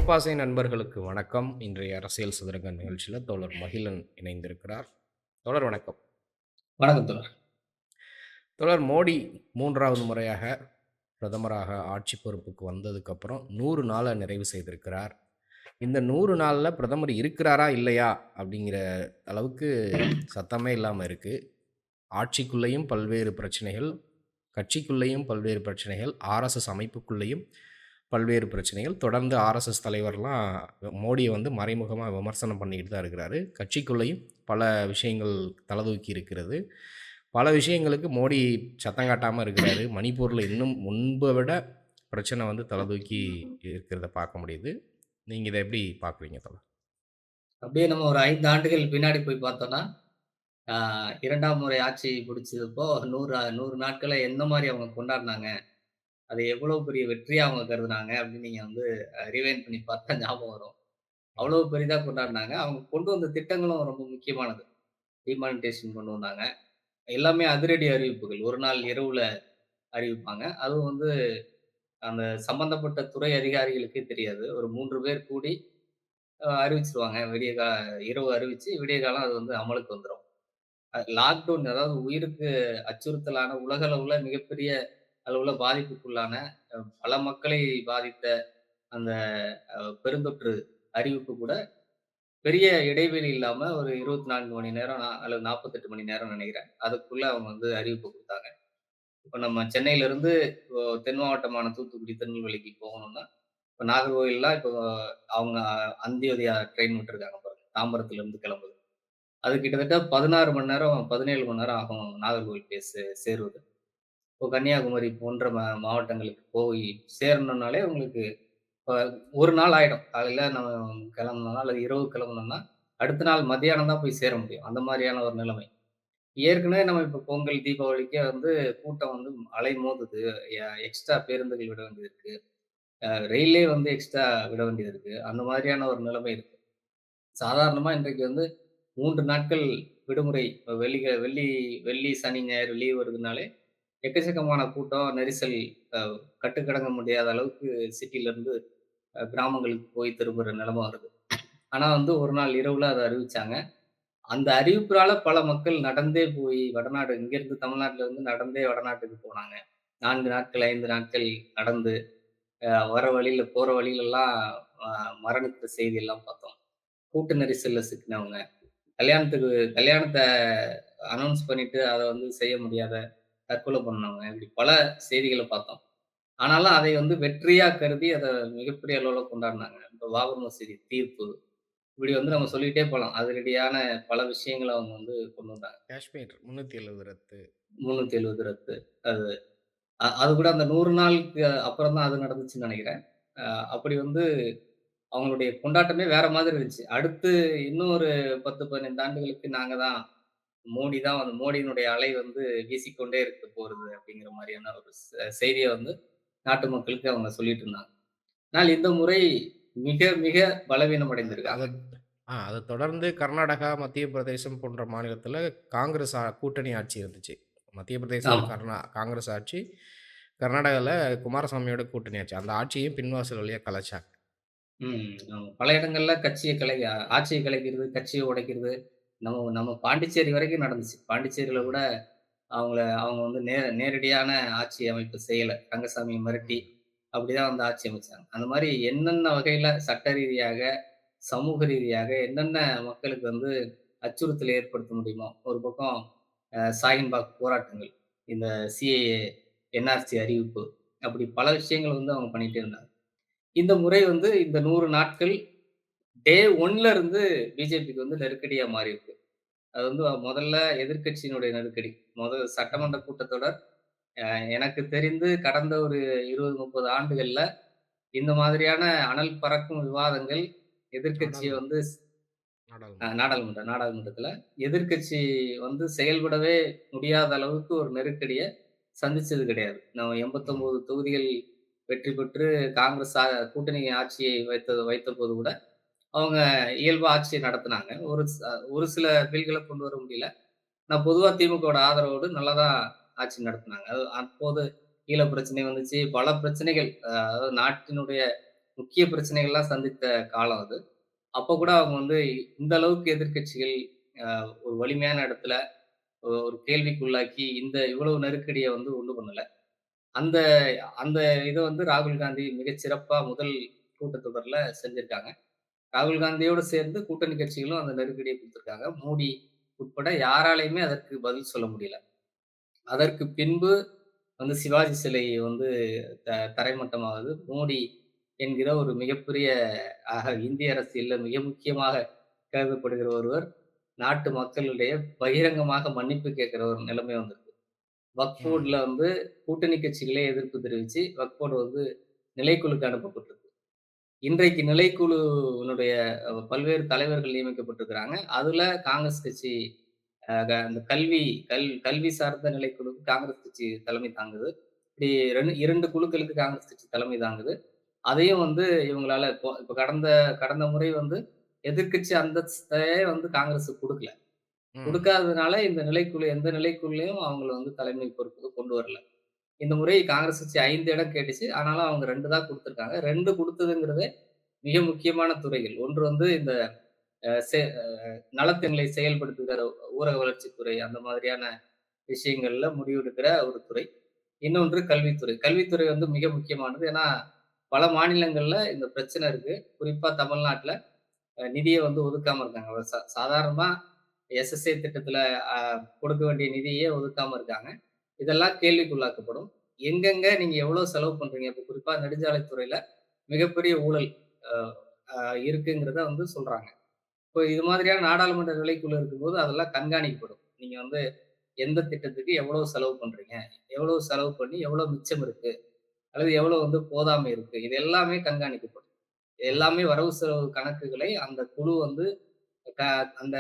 சிவப்பாசை நண்பர்களுக்கு வணக்கம். இன்றைய அரசியல் சதுரங்க நிகழ்ச்சியில தோழர் மகிழன் இணைந்திருக்கிறார். தோழர் வணக்கம். வணக்கம் தோழர். தோழர் மோடி 3வது முறையாக பிரதமராக ஆட்சி பொறுப்புக்கு வந்ததுக்கப்புறம் 100 நாள நிறைவு செய்திருக்கிறார். இந்த 100 நாள்ல பிரதமர் இருக்கிறாரா? இல்லையா? அப்படிங்கிற அளவுக்கு சத்தமே இல்லாம இருக்கு. ஆட்சிக்குள்ளேயும் பல்வேறு பிரச்சனைகள், கட்சிக்குள்ளேயும் பல்வேறு பிரச்சனைகள், ஆர்எஸ்எஸ் அமைப்புக்குள்ளேயும் பல்வேறு பிரச்சனைகள். தொடர்ந்து ஆர்எஸ்எஸ் தலைவர்லாம் மோடியை வந்து மறைமுகமாக விமர்சனம் பண்ணிக்கிட்டு தான் இருக்கிறாரு. கட்சிக்குள்ளேயும் பல விஷயங்கள் தலதூக்கி இருக்கிறது. பல விஷயங்களுக்கு மோடி சத்தம் காட்டாமல் இருக்கிறாரு. மணிப்பூரில் இன்னும் முன்பை விட பிரச்சனை வந்து தலதூக்கி இருக்கிறத பார்க்க முடியுது. நீங்கள் இதை எப்படி பார்க்குறீங்க தோழர்? அப்படியே நம்ம ஒரு 5 ஆண்டுகள் பின்னாடி போய் பார்த்தோம்னா, ஆ 2ஆம் முறை ஆட்சி பிடிச்சதப்போ 100 நாட்கள எந்த மாரி அவங்க கொண்டாடுனாங்க? அது எவ்வளவு பெரிய வெற்றியா அவங்க கருதுனாங்க அப்படின்னு நீங்க வந்து ரிவைண்ட் பண்ணி பார்த்தா ஞாபகம் வரும். ம். அவ்வளவு பெரிதா கொண்டாடுனாங்க. அவங்க கொண்டு வந்த திட்டங்களும் ரொம்ப முக்கியமானது. டிமானிட்டைசேஷன் கொண்டு வந்தாங்க. எல்லாமே அதிரடி அறிவிப்புகள். ஒரு நாள் இரவுல அறிவிப்பாங்க. அதுவும் வந்து அந்த சம்பந்தப்பட்ட துறை அதிகாரிகளுக்கே தெரியாது. ஒரு 3 பேர் கூடி அறிவிச்சுருவாங்க. இரவு அறிவிச்சு விடிய காலம் அது வந்து அமலுக்கு வந்துரும். லாக்டவுன் அதாவது உயிருக்கு அச்சுறுத்தலான உலக அளவுல மிகப்பெரிய அளவுல பாதிப்புக்குள்ளான பல மக்களை பாதித்த அந்த பெருந்தொற்று அறிவிப்பு கூட பெரிய இடைவெளி இல்லாம ஒரு 24 மணி நேரம் அல்லது 48 மணி நேரம் நினைக்கிறேன். அதுக்குள்ள அவங்க வந்து அறிவிப்பு குடுத்தாங்க. இப்ப நம்ம சென்னையிலிருந்து இப்போ தென் மாவட்டமான தூத்துக்குடி, திருநெல்வேலிக்கு போகணும்னா, இப்ப நாகர்கோவில்லாம் இப்போ அவங்க அந்தியோதயா ட்ரெயின் விட்டுருக்காங்க பாருங்க. தாம்பரத்திலிருந்து கிளம்புது. அது கிட்டத்தட்ட 16 மணி நேரம், 17 மணி நேரம் ஆகும் நாகர்கோவில் போய் சேருவது. இப்போ கன்னியாகுமரி போன்ற மாவட்டங்களுக்கு போய் சேரணும்னாலே உங்களுக்கு இப்ப 1 நாள் ஆயிடும். காலையில நம்ம கிளம்புனோம்னா, அல்லது இரவு கிளம்புனோம்னா, அடுத்த நாள் மத்தியானம் தான் போய் சேர முடியும். அந்த மாரியான ஒரு நிலைமை. ஏற்கனவே நம்ம இப்ப பொங்கல், தீபாவளிக்கே வந்து கூட்டம் வந்து அலைமோதுது. எக்ஸ்ட்ரா பேருந்துகள் விட வேண்டியது இருக்கு. ரயில்லயே வந்து எக்ஸ்ட்ரா விட வேண்டியது இருக்கு. அந்த மாதிரியான ஒரு நிலைமை இருக்கு. சாதாரணமா இன்றைக்கு வந்து 3 நாட்கள் விடுமுறை. இப்ப வெள்ளி வெள்ளி, சனி, ஞாயிறு லீவ் வருதுனாலே, எக்கச்சக்கமான கூட்டம், நெரிசல் அ கட்டுக்கடங்க முடியாத அளவுக்கு சிட்டிலருந்து கிராமங்களுக்கு போய் திரும்புற நிலைமை வருது. ஆனா வந்து ஒரு நாள் இரவுல அத அறிவிச்சாங்க. அந்த அறிவிப்புனால பல மக்கள் நடந்தே போய் வடநாடு இங்கேருந்து தமிழ்நாட்டுல இருந்து நடந்தே வடநாட்டுக்கு போனாங்க. 4 நாட்கள், 5 நாட்கள் நடந்து, வர வழியில போற வழியிலலாம் அ மரணித்த செய்தியெல்லாம் பார்த்தோம். கூட்ட நெரிசல்ல சிக்கினவங்க. கல்யாணத்துக்கு கல்யாணத்த அனவுன்ஸ் பண்ணிட்டு, அத வந்து செய்ய முடியாத தற்கொலை பண்ணவங்க. இப்படி பல செய்திகள பார்த்தோம். ஆனாலும் அதை வந்து வெற்றியா கருதி அத மிகப்பெரிய அளவுல கொண்டாடுனாங்க. இப்ப பாபர் மசூதி தீர்ப்பு. இப்படி வந்து நம்ம சொல்லிட்டே போலாம். அதிரடியான பல விஷயங்கள அவங்க வந்து கொண்டு வந்தாங்க. காஷ்மீர் 370 ரத்து. 370 ரத்து. அது அது கூட அந்த 100 நாளுக்கு அப்புறம் தான் அது நடந்துச்சுன்னு நெனைக்கிறேன். அ அப்படி வந்து அவங்களுடைய கொண்டாட்டமே வேற மாதிரி இருந்துச்சு. அடுத்து இன்னும் ஒரு 10, 15 ஆண்டுகளுக்கு நாங்க தான் மோடி தான் வந்து மோடியினுடைய அலை வந்து வீசிக்கொண்டே இருக்க போறது அப்படிங்கிற மாரியான ஒரு செய்திய வந்து நாட்டு மக்களுக்கு அவங்க சொல்லிட்டு இருந்தாங்க. ஆனால் இந்த முறை மிக, மிக பலவீனம் அத அடைந்திருக்காங்க. அத தொடர்ந்து கர்நாடகா, மத்திய பிரதேசம் போன்ற மாநிலத்தில காங்கிரஸ் கூட்டணி ஆட்சி இருந்துச்சு. மத்திய பிரதேசத்தில ஆமா. காங்கிரஸ் ஆட்சி. கர்நாடகால குமாரசாமியோட கூட்டணி ஆட்சி. அந்த ஆட்சியையும் பின்வாசல் வழியா கலைச்சாங்க. ம். ஆமா. பல இடங்கள்ல ஆட்சிய கலைக்கிறது, கட்சிய உடைக்கிறது. நம்ம நம்ம பாண்டிச்சேரி வரைக்கும் நடந்துச்சு. பாண்டிச்சேரியில கூட ம், அவங்க வந்து நேரடியான ஆட்சி அமைப்பு செய்யல. ரங்கசாமிய மிரட்டி, ம். அப்படிதான் வந்து ஆட்சி அமைச்சாங்க. அந்த மாரி என்னென்ன வகையில சட்ட ரீதியாக, சமூக ரீதியாக என்னென்ன மக்களுக்கு வந்து அச்சுறுத்தல் ஏற்படுத்த முடியுமோ, ஒரு பக்கம் ஷாஹீன்பாக் போராட்டங்கள், இந்த சிஏஏ, என்ஆர்சி அறிவிப்பு, அப்படி பல விஷயங்கள் வந்து அவங்க பண்ணிட்டே இருந்தாங்க. இந்த முறை வந்து இந்த 100 நாட்கள் டே 1ல இருந்து பிஜேபிக்கு வந்து நெருக்கடியா மாறியிருக்கு. அது வந்து முதல்ல எதிர்க்கட்சியினுடைய நெருக்கடி. சட்டமன்ற ம். கூட்டத்தொடர் அ எனக்கு தெரிந்து கடந்த ஒரு 20, 30 ஆண்டுகள்ல இந்த மாதிரியான அனல் பறக்கும் விவாதங்கள் எதிர்க்கட்சிய நாடாளுமன்றம் வந்து நாடாளுமன்றம். நாடாளுமன்றத்துல எதிர்க்கட்சி வந்து செயல்படவே முடியாத அளவுக்கு ஒரு நெருக்கடிய சந்திச்சது கிடையாது. நம்ம ம். 89 தொகுதிகள் வெற்றி பெற்று காங்கிரஸ் கூட்டணி ஆட்சியை வைத்தபோது கூட அவங்க இயல்பா ஆட்சிய நடத்துனாங்க. ஒரு சில பில்கள கொண்டு வர முடியல. நான் பொதுவா திமுகவோட ஆதரவோடு நல்லா தான் ஆட்சி நடத்துனாங்க. அப்போது ஈழ பிரச்சனை வந்துச்சு. பல பிரச்சனைகள் அதாவது நாட்டினுடைய முக்கிய பிரச்சனைகள்லாம் சந்தித்த காலம் அது. அப்ப கூட ம். அவங்க வந்து இந்த அளவுக்கு எதிர்க்கட்சிகள் அ ஒரு வலிமையான இடத்துல ஒரு கேள்விக்குள்ளாக்கி இந்த இவ்வளவு நெருக்கடிய வந்து உண்டு பண்ணல. அந்த அந்த இத வந்து ராகுல் காந்தி மிகச் சிறப்பா முதல் கூட்டத்தொடர்ல செஞ்சிருக்காங்க. ராகுல் காந்தியோடு சேர்ந்து கூட்டணி கட்சிகளும் அந்த நெருக்கடிய குடுத்திருக்காங்க. மோடி உட்பட யாராலயுமே அதற்கு பதில் சொல்ல முடியல. அதற்கு பின்பு வந்து சிவாஜி சிலை வந்து தரைமட்டமாகுது. மோடி என்கிற ஒரு மிகப்பெரிய இந்திய அரசியல்ல மிக முக்கியமாக கருதப்படுகிற ஒருவர், நாட்டு மக்களுடைய பகிரங்கமாக மன்னிப்பு கேட்கிற ஒரு நிலைமை வந்திருக்கு. வக்ஃப் போர்ட்ல ம். வந்து கூட்டணி கட்சிகளே எதிர்ப்பு தெரிவிச்சு, வக்ஃப் போர்டு வந்து நிலைக்குழுக்கு அனுப்பப்பட்டிருக்கு. இன்றைக்கு நிலைக்குழுவினுடைய பல்வேறு தலைவர்கள் நியமிக்கப்பட்டிருக்கிறாங்க. அதுல காங்கிரஸ் கட்சி அ க அந்த கல்வி சார்ந்த நிலைக்குழுக்கு காங்கிரஸ் கட்சி தலைமை தாங்குது. இப்படி 2 குழுக்களுக்கு காங்கிரஸ் கட்சி தலைமை தாங்குது. அதையும் வந்து இவங்களால இப்போ இப்ப கடந்த கடந்த முறை வந்து எதிர்க்கட்சி அந்தஸ்தையே வந்து காங்கிரஸ்க்கு குடுக்கல. ம். குடுக்காததுனால இந்த நிலைக்குழு எந்த நிலைக்குழுலயும் அவங்கள வந்து தலைமை பொறுப்புக்கு கொண்டு வரல. இந்த முறை காங்கிரஸ் கட்சி 5 இடம் கேட்டுச்சு. ஆனாலும் அவங்க 2 தான் குடுத்துருக்காங்க. 2 குடுத்ததுங்கிறதே மிக முக்கியமான துறைகள். ஒன்று வந்து இந்த அ செ நலத்திட்டங்களை செயல்படுத்துகிற ஊரக வளர்ச்சித்துறை அந்த மாதிரியான விஷயங்கள்ல முடிவெடுக்கிற ஒரு துறை. இன்னொன்று கல்வித்துறை. கல்வித்துறை வந்து மிக முக்கியமானது. ஏன்னா, பல மாநிலங்கள்ல இந்த பிரச்சனை இருக்கு. குறிப்பா தமிழ்நாட்டுல நிதிய வந்து ஒதுக்காம இருக்காங்க. சாதாரணமா எஸ்எஸ்ஏ திட்டத்துல அ கொடுக்க வேண்டிய நிதியே ஒதுக்காம இருக்காங்க. இதெல்லாம் கேள்விக்குள்ளாக்கப்படும். எங்கெங்க நீங்க எவ்வளவு செலவு பண்றீங்க? இப்ப குறிப்பா நெடுஞ்சாலைத்துறையில மிகப்பெரிய ஊழல் அ அ இருக்குங்கிறத வந்து சொல்றாங்க. இப்போ இது மாதிரியான நாடாளுமன்ற நிலைக்குள்ள இருக்கும்போது அதெல்லாம் கண்காணிக்கப்படும். நீங்க வந்து எந்த திட்டத்துக்கு எவ்வளவு செலவு பண்றீங்க? எவ்வளவு செலவு பண்ணி எவ்வளவு மிச்சம் இருக்கு? அல்லது எவ்வளவு வந்து போதாமை இருக்கு? இது எல்லாமே கண்காணிக்கப்படும். ம். எல்லாமே வரவு செலவு கணக்குகளை அந்த குழு வந்து க அந்த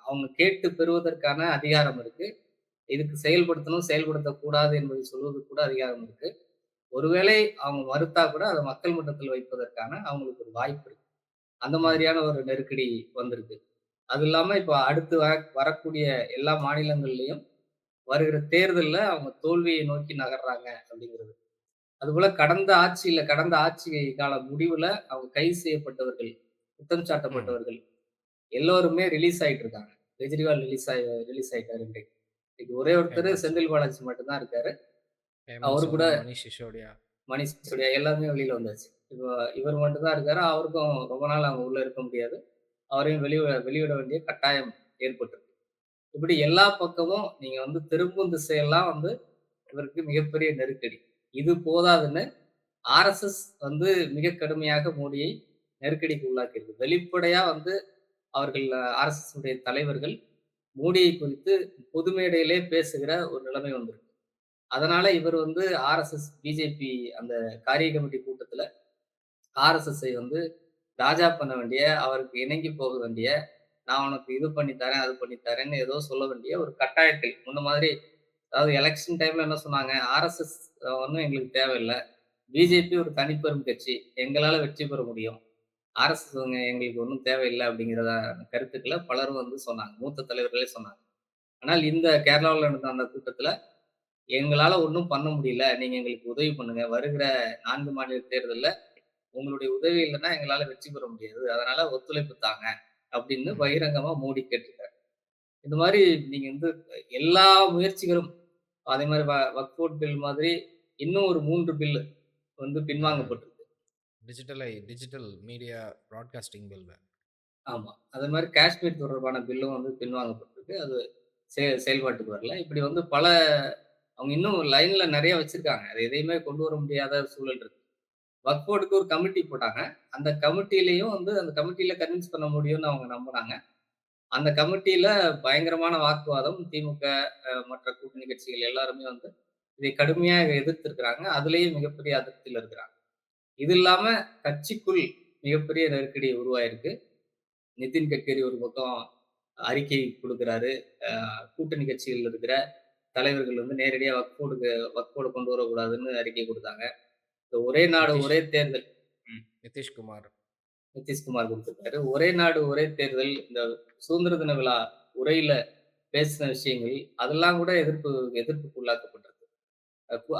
அவங்க கேட்டு பெறுவதற்கான அதிகாரம் இருக்கு. இதுக்கு செயல்படுத்தணும், செயல்படுத்தக்கூடாது என்பதை சொல்வதற்கு கூட அதிகாரம் இருக்கு. ஒருவேளை அவங்க மறுத்தா கூட அத மக்கள் மன்றத்தில் வைப்பதற்கான அவங்களுக்கு ஒரு வாய்ப்பு இருக்கு. அந்த ம். மாதிரியான ஒரு நெருக்கடி வந்திருக்கு. அது இல்லாம இப்ப அடுத்து வரக்கூடிய எல்லா மாநிலங்கள்லயும் வருகிற தேர்தல்ல அவங்க தோல்வியை நோக்கி நகர்றாங்க அப்படிங்கிறது. அதுபோல கடந்த ஆட்சி கால முடிவுல அவங்க கைது செய்யப்பட்டவர்கள், குற்றம் ம். சாட்டப்பட்டவர்கள் எல்லோருமே ரிலீஸ் ஆயிட்டு இருக்காங்க. கெஜ்ரிவால் ரிலீஸ் ஆயிட்டாரு இன்றைக்கு. இன்னைக்கு ஒரே ஒருத்தரு ஹேமந்த் செந்தில் பாலாஜி மட்டும் தான் இருக்காரு. ஹேமந்த் அவரு கூட சோரன், மணிஷ் சிசோடியா. மனிஷ் சிசோடியா எல்லாருமே வெளியில வந்தாச்சு. இப்போ இவர் மட்டும் தான் இருக்காரு. அவருக்கும் ரொம்ப நாள் அங்க உள்ள இருக்க முடியாது. அவரையும் வெளியிட வேண்டிய கட்டாயம் ஏற்பட்டிருக்கு. இப்படி எல்லா பக்கமும் நீங்க வந்து திரும்பும் திசையெல்லாம் வந்து இவருக்கு மிகப்பெரிய நெருக்கடி. இது போதாதுன்னு ஆர்எஸ்எஸ் வந்து மிக கடுமையாக மோடியை நெருக்கடிக்கு உள்ளாக்கியிருக்கு. வெளிப்படையா வந்து அவர்கள் ஆர்எஸ்எஸ் உடைய தலைவர்கள் மோடியை குறித்து பொது மேடையிலே பேசுகிற ஒரு நிலைமை வந்திருக்கு. அதனால இவர் வந்து ஆர்எஸ்எஸ், பிஜேபி அந்த காரிய கமிட்டி கூட்டத்துல ஆர்எஸ்எஸ்ஸை வந்து தாஜா பண்ண வேண்டிய, அவருக்கு இணங்கி போக வேண்டிய, நான் உனக்கு இது பண்ணி தரேன், அது பண்ணி தரேன்னு ஏதோ சொல்ல வேண்டிய ஒரு கட்டாயத்தில், முன்ன மாதிரி அதாவது எலக்ஷன் டைம்ல என்ன சொன்னாங்க, ஆர்எஸ்எஸ் ஒண்ணும் எங்களுக்கு தேவையில்ல. ம். பிஜேபி ஒரு தனிப்பெரும் கட்சி. எங்களால வெற்றி பெற முடியும். ஆர்எஸ்எஸ் எங்களுக்கு ஒண்ணும் தேவையில்ல அப்படிங்கிறத கருத்துக்கள பலரும் வந்து சொன்னாங்க. மூத்த தலைவர்களே சொன்னாங்க. ஆனால் இந்த கேரளாவுல நடந்த அந்த கூட்டத்துல, எங்களால ஒண்ணும் பண்ண முடியல. நீங்க எங்களுக்கு உதவி பண்ணுங்க. வருகிற 4 மாநில தேர்தல்ல உங்களுடைய உதவி இல்லன்னா எங்களால வெற்றி பெற முடியாது. அதனால ஒத்துழைப்பு தாங்க. அப்படின்னு ம். பகிரங்கமா மோடி கேட்டிருக்காரு. இந்த மாரி நீங்க வந்து எல்லா முயற்சிகளும் அதே மாரி வக்ஃப் போர்ட் பில் மாதிரி இன்னும் ஒரு 3 பில் வந்து ஆ. பின்வாங்கப்பட்டிருக்கு. Digital media broadcasting bill. ஆமா. அதே மாரி காஷ்மீர் தொடர்பான பில்லும் வந்து பின்வாங்கப்பட்டிருக்கு. அது செயல்பாட்டுக்கு வரல. இப்படி வந்து அவங்க இன்னும் லைன்ல நெறைய வச்சிருக்காங்க. அது எதையுமே கொண்டு வர முடியாத சூழல் இருக்கு. வக்ஃப் போர்டுக்கு ஒரு கமிட்டி போட்டாங்க. அந்த கமிட்டிலயும் வந்து அந்த கமிட்டில கன்வின்ஸ் பண்ண முடியும்னு அவங்க நம்புனாங்க. அந்த கமிட்டியில பயங்கரமான வாக்குவாதம். திமுக, மற்ற கூட்டணி கட்சிகள் எல்லாருமே வந்து இதை கடுமையாக எதிர்த்திருக்கிறாங்க. அதிலேயும் மிகப்பெரிய அதிருப்தியில இருக்கிறாங்க. இது இல்லாம கட்சிக்குள் மிகப்பெரிய நெருக்கடி உருவாயிருக்கு. நிதின் கட்கரி ஒரு பக்கம் அறிக்கை குடுக்குறாரு. கூட்டணி கட்சிகள்ல இருக்கிற தலைவர்கள் வந்து நேரடியா வக்ஃப் போர்டு கொண்டு வரக்கூடாதுன்னு அறிக்கை குடுத்தாங்க. இந்த ஒரே நாடு நிதிஷ் ஒரே தேர்தல். ம். நிதிஷ்குமார். நிதிஷ்குமார் குடுத்திருக்காரு. ஒரே நாடு ஒரே தேர்தல் இந்த சுதந்திர தின விழா உரையில பேசின விஷயங்கள், அதெல்லாம் கூட எதிர்ப்புக்கு உள்ளாக்கப்பட்டிருக்கு.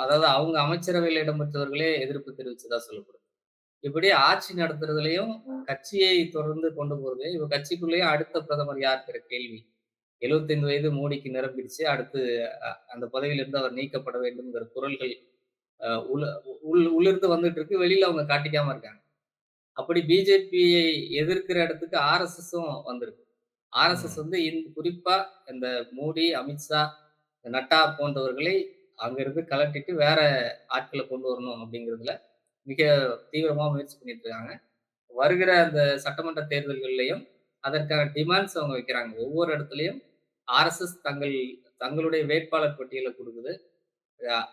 அதாவது அவங்க அமைச்சரவையில இடம்பெற்றவர்களே எதிர்ப்பு தெரிவிச்சதா சொல்லப்படுது. இப்படி ஆட்சி நடத்துறதுலயும், கட்சியை தொடர்ந்து கொண்டு போறதுலயும், இவங்க கட்சிக்குள்ளேயும் அடுத்த பிரதமர் யாருங்கிற கேள்வி. 75 வயது மோடிக்கு நிரம்பிடுச்சு. அடுத்து அந்த பதவியிலிருந்து அவர் நீக்கப்பட வேண்டும்ங்கிற குரல்கள் அ உள உள்ளிருந்து வந்துட்டு இருக்கு. வெளியில அவங்க காட்டிக்காம இருக்காங்க. அப்படி பிஜேபியை எதிர்க்கிற இடத்துக்கு ஆர்எஸ்எஸும் வந்திருக்கு. ஆர்எஸ்எஸ் ம். வந்து குறிப்பா இந்த மோடி, அமித்ஷா, நட்டா போன்றவர்களை அங்கிருந்து கழட்டிட்டு வேற ஆட்கள கொண்டு வரணும் அப்படிங்கிறதுல மிக தீவிரமா முயற்சி பண்ணிட்டு இருக்காங்க. வருகிற அந்த சட்டமன்ற தேர்தல்கள்லயும் அதற்கான டிமாண்ட்ஸ் அவங்க வைக்கிறாங்க. ஒவ்வொரு இடத்துலயும் ஆர்எஸ்எஸ் தங்களுடைய வேட்பாளர் பட்டியல குடுக்குது.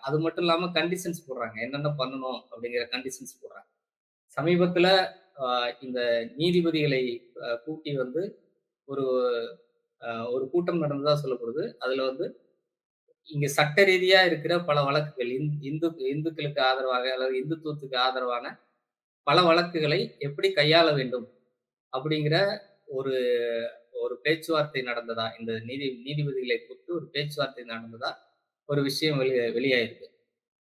அது மட்டும் இல்லாம கண்டிஷன்ஸ் போடுறாங்க. என்னென்ன பண்ணணும் அப்படிங்கிற கண்டிஷன்ஸ் போடுறாங்க. சமீபத்தில அ இந்த நீதிபதிகளை கூட்டி வந்து ஒரு ஒரு கூட்டம் நடந்ததா சொல்லப்படுது. அதுல வந்து இங்க சட்ட ரீதியா இருக்கிற பல வழக்குகள் இந்துக்களுக்கு ஆதரவாக அல்லது இந்துத்துவத்துக்கு ஆதரவான பல வழக்குகளை எப்படி கையாள வேண்டும் அப்படிங்கிற ஒரு ஒரு பேச்சுவார்த்தை நடந்ததா, இந்த நீதிபதிகளை கூப்பிட்டு ஒரு பேச்சுவார்த்தை நடந்ததா ஒரு விஷயம் வெளியாயிருக்கு.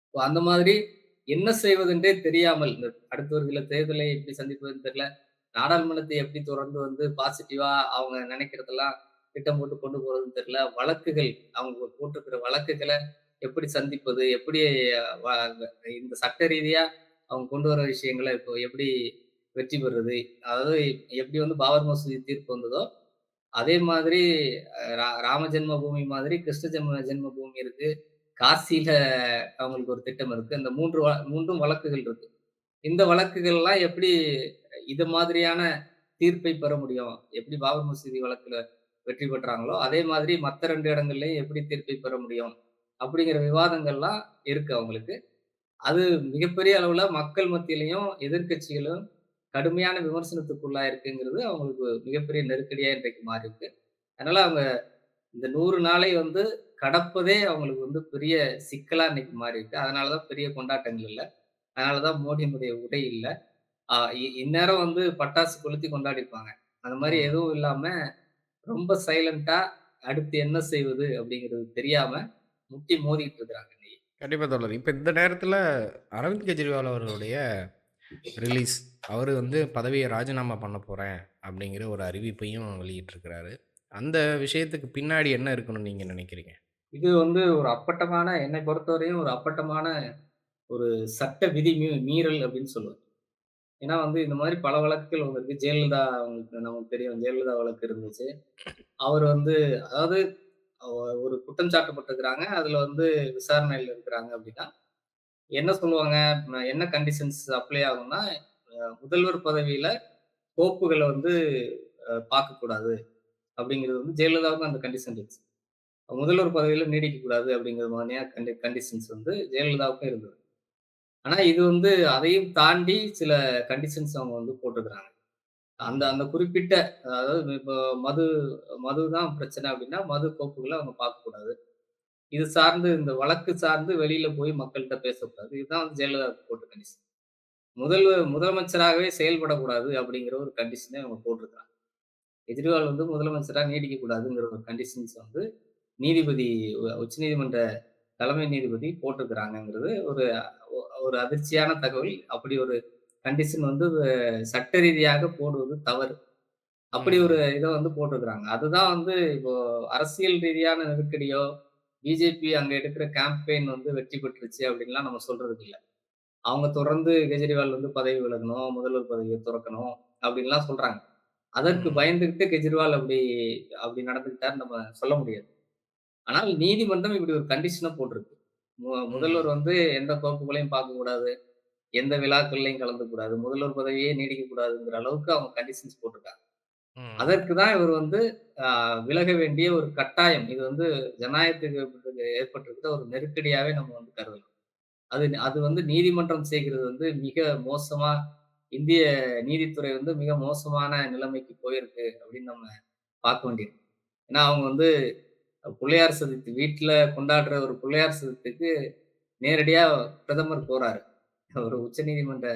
இப்போ அந்த மாதிரி என்ன செய்வதென்றே தெரியாமல், இந்த அடுத்து வருகிற தேர்தலை எப்படி சந்திப்பதுன்னு தெரியல. நாடாளுமன்றத்தை எப்படி தொடர்ந்து வந்து பாசிட்டிவா அவங்க நினைக்கிறதெல்லாம் திட்டம் போட்டு கொண்டு போறதுன்னு தெரியல. வழக்குகள் அவங்க போட்டிருக்கிற வழக்குகள எப்படி சந்திப்பது? எப்படி வ இந்த சட்ட ரீதியா அவங்க கொண்டு வர விஷயங்கள இப்போ எப்படி வெற்றி பெறுறது? அதாவது எப்படி வந்து பாபர் மசூதி தீர்ப்பு வந்ததோ, அதே மாதிரி ராம ஜென்ம பூமி மாதிரி கிருஷ்ண ஜென்ம பூமி இருக்கு. காசியில அவங்களுக்கு ஒரு திட்டம் இருக்கு. அந்த 3ம் வழக்குகள் இருக்கு. இந்த வழக்குகள்லாம் எப்படி இது மாதிரியான தீர்ப்பை பெற முடியும்? எப்படி பாபர் மசூதி வழக்குல வெற்றி பெற்றாங்களோ, அதே மாதிரி மத்த 2 இடங்கள்லயும் எப்படி தீர்ப்பை பெற முடியும்? அப்படிங்கிற விவாதங்கள்லாம் இருக்கு அவங்களுக்கு. அது மிகப்பெரிய அளவுல மக்கள் மத்தியிலயும், எதிர்க்கட்சிகளும் கடுமையான விமர்சனத்துக்குள்ளாயிருக்குங்கிறது அவங்களுக்கு மிகப்பெரிய நெருக்கடியா இன்றைக்கு மாறிருக்கு. அதனால அவங்க இந்த 100 நாளை வந்து கடப்பதே அவங்களுக்கு வந்து பெரிய சிக்கலா இன்னைக்கு மாறியிருக்கு. அதனால தான் பெரிய கொண்டாட்டங்கள் இல்ல. அதனால தான் மோடியினுடைய உடை இல்ல. இந்நேரம் வந்து பட்டாசு கொளுத்தி கொண்டாடியிருப்பாங்க. அந்த மாரி ம். எதுவும் இல்லாம, ரொம்ப சைலன்ட்டா அடுத்து என்ன செய்வது அப்படிங்கிறது தெரியாம முட்டி மோதிட்டு இருக்கிறாங்க இன்னைக்கு. கண்டிப்பா தோழர். இப்ப இந்த நேரத்தில அரவிந்த் கெஜ்ரிவால் அவர்களுடைய ரிலீஸ். அவரு வந்து பதவிய ராஜினாமா பண்ண போறேன் அப்படிங்கிற ஒரு அறிவிப்பையும் வெளியிட்டிருக்கிறாரு. அந்த விஷயத்துக்கு பின்னாடி என்ன இருக்குன்னு நீங்க நினைக்கிறீங்க? இது வந்து ஒரு அப்பட்டமான என்னை பொறுத்தவரையும் ஒரு அப்பட்டமான ஒரு சட்ட விதி மீறல் அப்படின்னு சொல்லுவேன். ஏன்னா வந்து இந்த மாரி பல வழக்குகள் வந்திருக்கு. ஜெயலலிதா அவங்களுக்கு நமக்கு தெரியும். ஜெயலலிதா வழக்கு இருந்துச்சு. அவர் வந்து அதாவது அவ ஒரு குற்றம் சாட்டப்பட்டிருக்கிறாங்க. அதுல வந்து விசாரணையில இருக்கிறாங்க அப்படின்னா, என்ன சொல்லுவாங்க? என்ன கண்டிஷன்ஸ் அப்ளை ஆகும்னா, முதல்வர் பதவியில கோப்புகள வந்து பார்க்கக்கூடாது அப்படிங்கிறது வந்து ஜெயலலிதாவுக்கும் அந்த கண்டிஷன் இருந்துச்சு. முதல்வர் பதவியில நீடிக்கக் கூடாது அப்படிங்கிற மாதிரியான கண்டிஷன்ஸ் வந்து ஜெயலலிதாவுக்கும் இருந்தது. ஆனா இது வந்து அதையும் தாண்டி சில கண்டிஷன்ஸ் அவங்க வந்து போட்டிருக்கிறாங்க. அந்த ம். அந்த குறிப்பிட்ட அதாவது இப்போ மது மது தான் பிரச்சனை அப்படின்னா, மது கோப்புகள அவங்க பார்க்கக்கூடாது. இது சார்ந்து இந்த வழக்கு சார்ந்து வெளியில போய் மக்கள்ட்ட பேசக்கூடாது. இதுதான் வந்து ஜெயலலிதா போட்ட கண்டிஷன். முதலமைச்சராகவே செயல்படக்கூடாது அப்படிங்கிற ஒரு கண்டிஷன அவங்க போட்டிருக்காங்க. கெஜ்ரிவால் வந்து முதலமைச்சரா நீடிக்கக் கூடாதுங்கிற ஒரு கண்டிஷன்ஸ் வந்து நீதிபதி உச்சநீதிமன்ற தலைமை நீதிபதி போட்டிருக்கிறாங்கங்கிறது ஒரு ஒரு அதிர்ச்சியான தகவல். அப்படி ஒரு கண்டிஷன் வந்து சட்ட ரீதியாக போடுவது தவறு. அப்படி ஒரு ம். இத வந்து போட்டிருக்கிறாங்க. அதுதான் வந்து இப்போ அரசியல் ரீதியான நெருக்கடியோ, பிஜேபி அங்க எடுக்கிற கேம்பெயின் வந்து வெற்றி பெற்றுருச்சு அப்படின்லாம் நம்ம சொல்றதுக்கு இல்ல. அவங்க தொடர்ந்து கெஜ்ரிவால் வந்து பதவி விலகணும், முதல்வர் பதவிய துறக்கணும் அப்படின்லாம் சொல்றாங்க. அதற்கு ம். பயந்துகிட்டு கெஜ்ரிவால் அப்படி அப்படி நடந்துக்கிட்டாருன்னு நம்ம சொல்ல முடியாது. ஆனால் நீதிமன்றம் இப்படி ஒரு கண்டிஷன போட்டிருக்கு. முதல்வர் ம். வந்து எந்த கோப்புகளையும் பார்க்கக்கூடாது. எந்த விழாக்கள்லயும் கலந்துக்கக்கூடாது. முதல்வர் பதவியே நீடிக்கக்கூடாதுங்கிற அளவுக்கு அவங்க கண்டிஷன்ஸ் போட்டிருக்காங்க. ம். அதற்கு தான் இவர் வந்து அ விலக வேண்டிய ஒரு கட்டாயம். இது வந்து ஜனநாயகத்துக்கு ஏற்பட்டிருக்கிற ஒரு நெருக்கடியாவே நம்ம வந்து கருதலாம். அது அது வந்து நீதிமன்றம் செய்கிறது வந்து மிக மோசமா இந்திய நீதித்துறை வந்து மிக மோசமான நிலைமைக்கு போயிருக்கு அப்படின்னு நம்ம பார்க்க வேண்டியிருக்கு. ஏன்னா அவங்க வந்து பிள்ளையார் சதுர்த்தி வீட்ல கொண்டாடுற ஒரு பிள்ளையார் சதுர்த்திக்கு நேரடியா பிரதமர் போறாரு. ஒரு உச்சநீதிமன்ற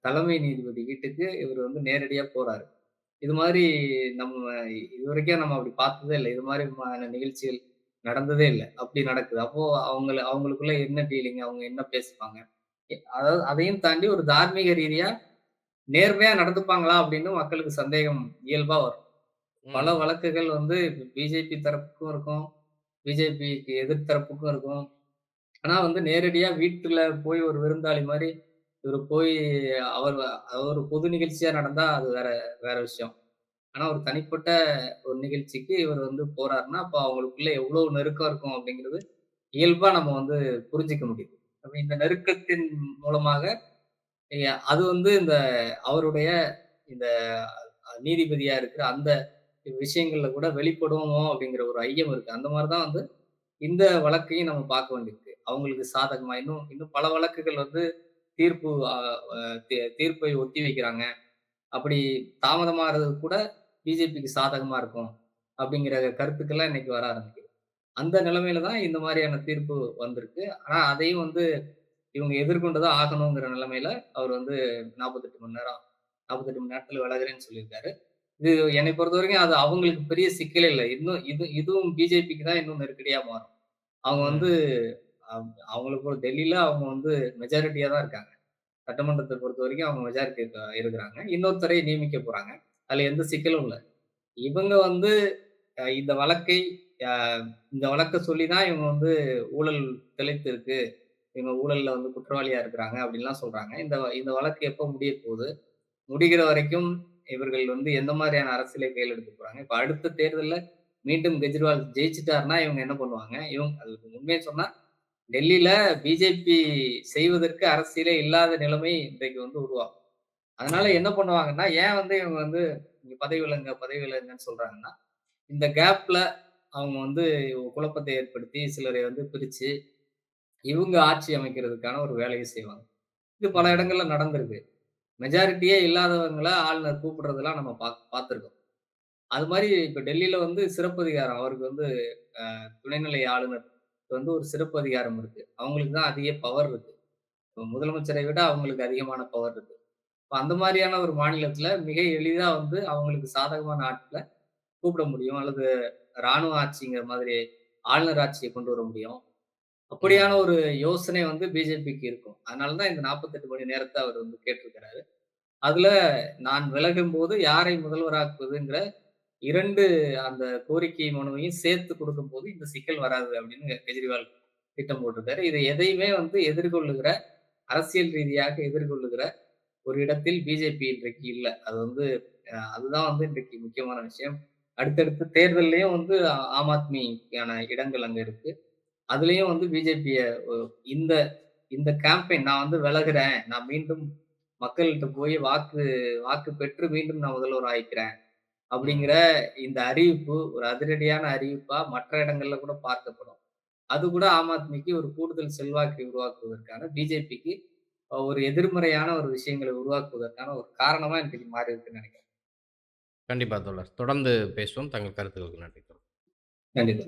தலைமை நீதிபதி வீட்டுக்கு இவரு வந்து நேரடியா போறாரு. இது மாரி நம்ம இதுவரைக்கும் நம்ம அப்படி பார்த்ததே இல்ல. இது மாரியான நிகழ்ச்சிகள் நடந்ததே இல்ல. அப்படி நடக்குது. அப்போ அவங்களுக்குள்ள என்ன டீலிங்? அவங்க என்ன பேசிப்பாங்க? அதாவது அதையும் தாண்டி ஒரு தார்மீக ரீதியா நேர்மையா நடந்துப்பாங்களா அப்படின்னு மக்களுக்கு சந்தேகம் இயல்பா வரும். பல ம். வழக்குகள் வந்து பிஜேபி தரப்புக்கும் இருக்கும். பிஜேபிக்கு எதிர் தரப்புக்கும் இருக்கும். ஆனா வந்து நேரடியா வீட்டுல போய் ஒரு விருந்தாளி மாரி இவரு போய் அவர் அவர் ஒரு பொது நிகழ்ச்சியா நடந்தா அது வேற வேற விஷயம். ஆனா ஒரு தனிப்பட்ட ஒரு நிகழ்ச்சிக்கு இவர் வந்து போறாருன்னா, அப்ப அவங்களுக்குள்ள எவ்வளவு நெருக்கம் இருக்கும் அப்படிங்கிறது இயல்பா நம்ம வந்து புரிஞ்சுக்க முடியுது. அப்ப இந்த நெருக்கத்தின் மூலமாக அது வந்து இந்த அவருடைய இந்த நீதிபதியா இருக்கிற அந்த விஷயங்கள்ல கூட வெளிப்படுமோ அப்படிங்கிற ஒரு ஐயம் இருக்கு. அந்த மாரி தான் வந்து இந்த வழக்கையும் நம்ம பார்க்க வேண்டியிருக்கு. அவங்களுக்கு சாதகமா இன்னும் இன்னும் பல வழக்குகள் வந்து தீர்ப்பு அ அ தீர்ப்பை ஒத்தி வைக்கிறாங்க. அப்படி தாமதமாறது கூட பிஜேபிக்கு சாதகமா இருக்கும். அப்படிங்கிற கருத்துக்கள்லாம் இன்னைக்கு வர ஆரம்பிக்குது. அந்த நிலைமையில தான் இந்த மாரியான தீர்ப்பு வந்திருக்கு. ஆனா அதையும் வந்து இவங்க எதிர்கொண்டு தான் ஆகணுங்கிற நிலைமையில அவர் வந்து 48 மணி நேரம் 48 மணி நேரத்துல விலகுறேன்னு சொல்லியிருக்காரு. இது என்னை பொறுத்தவரைக்கும் அது அவங்களுக்கு பெரிய சிக்கலே இல்ல. இன்னும் இதுவும் பிஜேபிக்கு தான் இன்னும் நெருக்கடியா மாறும். அவங்க வந்து ம். அவங்களுக்கு ஒரு டெல்லில அவங்க வந்து மெஜாரிட்டியா தான் இருக்காங்க. சட்டமன்றத்த பொறுத்தவரைக்கும் அவங்க மெஜாரிட்டி இருக்கிறாங்க. இன்னொருத்தரை நியமிக்க போறாங்க. அதுல எந்த சிக்கலும் இல்ல. இவங்க வந்து இந்த வழக்கை அ இந்த வழக்க சொல்லி தான் இவங்க வந்து ஊழல் திளைத்து இருக்கு. இவங்க ஊழல்ல வந்து குற்றவாளியா இருக்கிறாங்க அப்படின்லாம் சொல்றாங்க. இந்த இந்த வழக்கு எப்ப முடியப் போகுது? முடிகிற வரைக்கும் இவர்கள் வந்து எந்த மாதிரியான அரசியலை கையில் எடுக்க போறாங்க? இப்ப அடுத்த தேர்தல்ல மீண்டும் கெஜ்ரிவால் ஜெயிச்சுட்டாருன்னா, இவங்க என்ன பண்ணுவாங்க? அது உண்மைய சொன்னா டெல்லில பிஜேபி செய்வதற்கு அரசியலே இல்லாத நிலைமை இன்றைக்கு வந்து உருவாகும். அதனால ம். என்ன பண்ணுவாங்கன்னா, ஏன் வந்து இவங்க வந்து நீங்க பதவி விலகுங்க, பதவி விலகுங்கன்னு சொல்றாங்கன்னா, இந்த கேப்ல அவங்க வந்து குழப்பத்தை ஏற்படுத்தி சிலரை வந்து பிரிச்சு, இவங்க ஆட்சி அமைக்கிறதுக்கான ஒரு வேலைய செய்வாங்க. இது பல ம். இடங்கள்ல நடந்திருக்கு. மெஜாரிட்டியே இல்லாதவங்கள ஆளுநர் கூப்பிடுறதெல்லாம் நம்ம பார்த்திருக்கோம். அது மாரி இப்ப டெல்லில வந்து சிறப்பு அதிகாரம். அவருக்கு வந்து துணைநிலை ஆளுநர் வந்து ஒரு சிறப்பு அதிகாரம் இருக்கு. அவங்களுக்கு தான் அதிக பவர் இருக்கு. இப்ப முதலமைச்சரை விட அவங்களுக்கு அதிகமான பவர் இருக்கு. இப்ப அந்த மாரியான ஒரு மாநிலத்தில மிக எளிதா வந்து அவங்களுக்கு சாதகமான ஆட்கள கூப்பிட முடியும். அல்லது ராணுவ ஆட்சிங்கிற மாதிரி ஆளுநர் ஆட்சிய கொண்டு வர முடியும். அப்படியான ம். ஒரு யோசனை வந்து பிஜேபிக்கு இருக்கும். அதனால தான் இந்த 48 மணி நேரத்த அவர் வந்து கேட்டிருக்கிறாரு. அதுல நான் விலகும்போது யாரை முதல்வராக்குவதுங்கிற 2 அந்த கோரிக்கை மனுவையும் சேர்த்து குடுக்கும்போது இந்த சிக்கல் வராது அப்படின்னு கெஜ்ரிவால் திட்டம் போட்டிருக்காரு. இதை எதையுமே வந்து எதிர்கொள்ளுகிற அரசியல் ரீதியாக எதிர்கொள்ளுகிற ஒரு இடத்தில் பிஜேபி இன்றைக்கு இல்ல. அது வந்து அதுதான் வந்து இன்றைக்கு முக்கியமான விஷயம். அடுத்தடுத்த தேர்தல்லயும் வந்து ஆம் ஆத்மிக்கான இடங்கள் அங்க இருக்கு. அதுலயும் வந்து பிஜேபிய ஒ இந்த இந்த கேம்பெயின் நான் வந்து விலகுறேன். நான் மீண்டும் மக்கள்ட்ட போய் வாக்கு வாக்கு பெற்று மீண்டும் நான் முதல்வர் ஆயிக்கிறேன். அப்படிங்கிற ம். இந்த அறிவிப்பு ஒரு அதிரடியான அறிவிப்பா மற்ற இடங்கள்ல கூட பார்க்கப்படும். அது கூட ஆம் ஆத்மிக்கு ஒரு கூடுதல் செல்வாக்கை உருவாக்குவதற்கான பிஜேபிக்கு ஒரு எதிர்மறையான ஒரு விஷயங்களை உருவாக்குவதற்கான ஒரு காரணமா இன்றைக்கு மாறி இருக்குன்னு நினைக்கிறேன். கண்டிப்பா தோழர். தொடர்ந்து பேசுவோம். தங்கள் கருத்துக்களுக்கு நன்றி. கண்டிப்பா.